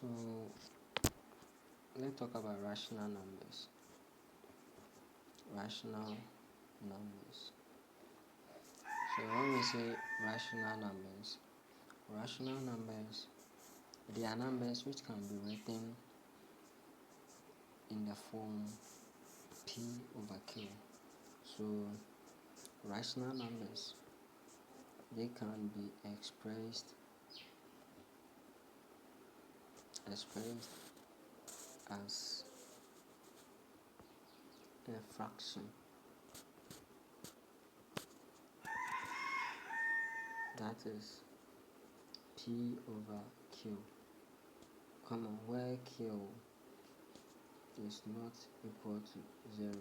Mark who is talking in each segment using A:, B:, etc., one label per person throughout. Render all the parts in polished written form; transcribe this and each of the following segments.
A: So let's talk about rational numbers. Rational numbers. So when we say rational numbers, they are numbers which can be written in the form P over Q. So rational numbers, they can be expressed as a fraction. That is P over Q, where Q is not equal to 0.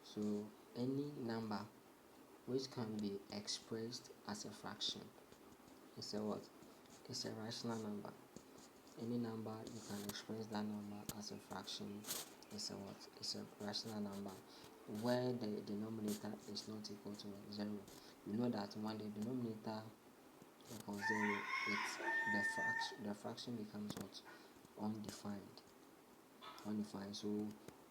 A: So any number which can be expressed as a fraction is a what? It's a rational number. Any number you can express that number as a fraction is a what? It's a rational number where the denominator is not equal to 0. You know that when the denominator equals 0, it's the fraction becomes what? Undefined. So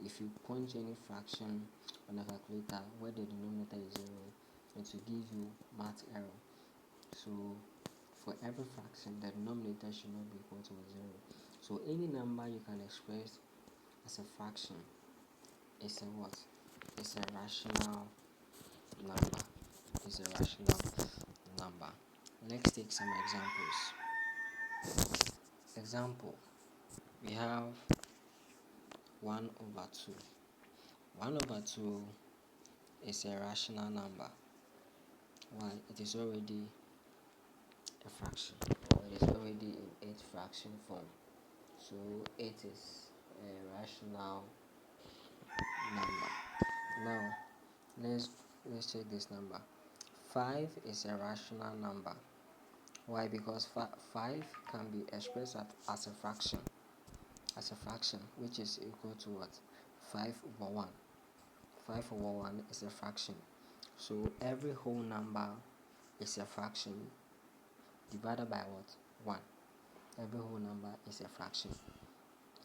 A: if you punch any fraction on a calculator where the denominator is 0, it will give you math error. So for every fraction, the denominator should not be equal to 0. So any number you can express as a fraction is a what? It's a rational number. Let's take some examples. Example, we have 1 over 2. 1 over 2 is a rational number. Why? It is already a fraction, or it is already in 8 fraction form. So 8 is a rational number. Now let's check this number. 5 is a rational number. Why? Because 5 can be expressed as a fraction, which is equal to what? 5 over 1. 5 over 1 is a fraction. So every whole number is a fraction divided by what? 1. Every whole number is a fraction.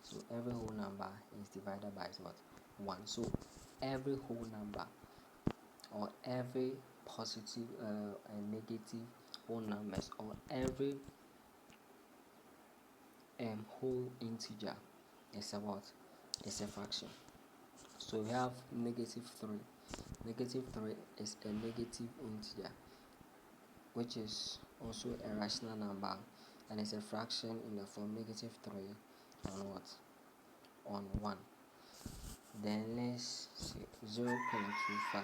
A: So every whole number is divided by what? 1. So every whole number, or every positive and negative whole numbers, or every whole integer is a what? Is a fraction. So we have negative 3. Negative 3 is a negative integer, which is also a rational number, and it's a fraction in the form negative 3 on what? On 1. Then let's see 0.25.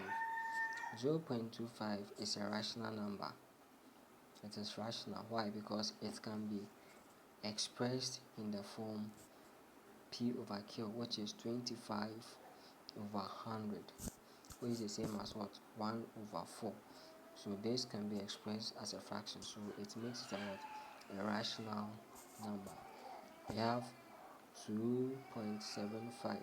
A: 0.25 is a rational number. It is rational. Why? Because it can be expressed in the form P over Q, which is 25 over 100, which is the same as what? 1 over 4. So this can be expressed as a fraction, so it makes it a rational number. We have 2.75.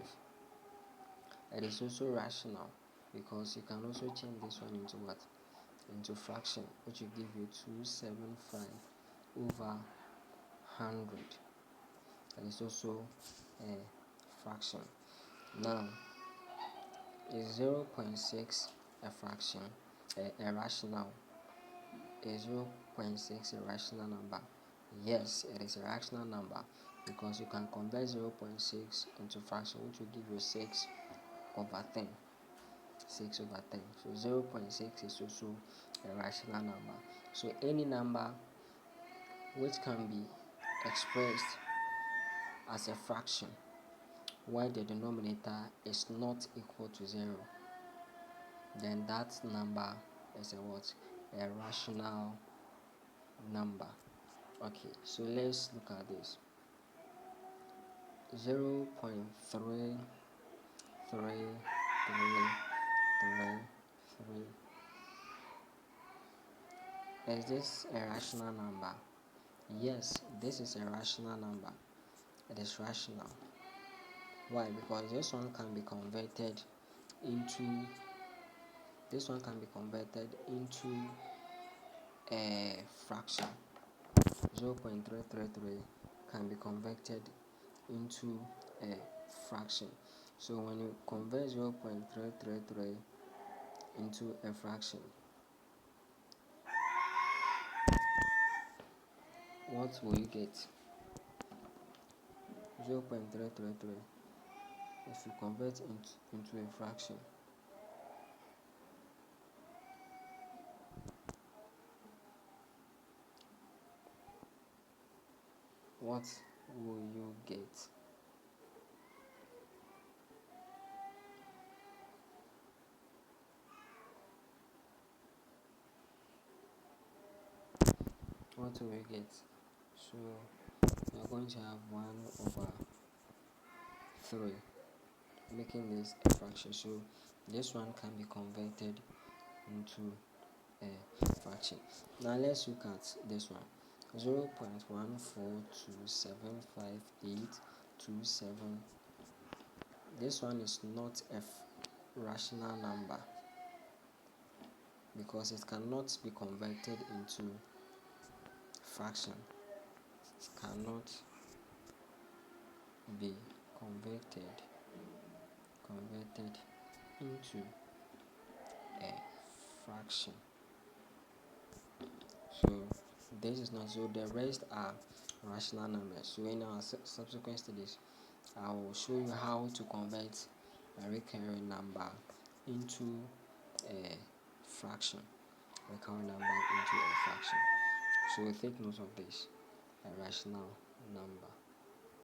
A: It is also rational because you can also change this one into what? Into fraction, which will give you 275 over 100. That is also a fraction. Now, is 0.6 a fraction? A rational? Is 0.6 a rational number? Yes, it is a rational number because you can convert 0.6 into fraction, which will give you 6 over 10. 6 over 10. So 0.6 is also a rational number. So any number which can be expressed as a fraction while the denominator is not equal to 0, then that number is a what? A rational number. Okay, so let's look at this. 0.3333. Is this a rational number? Yes, this is a rational number. It is rational. Why? Because this one can be converted into a fraction. 0.333 can be converted into a fraction. So when you convert 0.333 into a fraction, what will you get? 0.333 if you convert into a fraction. What will you get? What will you get? So we are going to have 1/3, making this a fraction. So this one can be converted into a fraction. Now let's look at this one. 0.142752827. This one is not a rational number because it cannot be converted into fraction. It cannot be converted into a fraction. So this is not. So the rest are rational numbers. So in our subsequent studies, I will show you how to convert a recurring number into a fraction. Recurring number into a fraction. So take note of this: a rational number.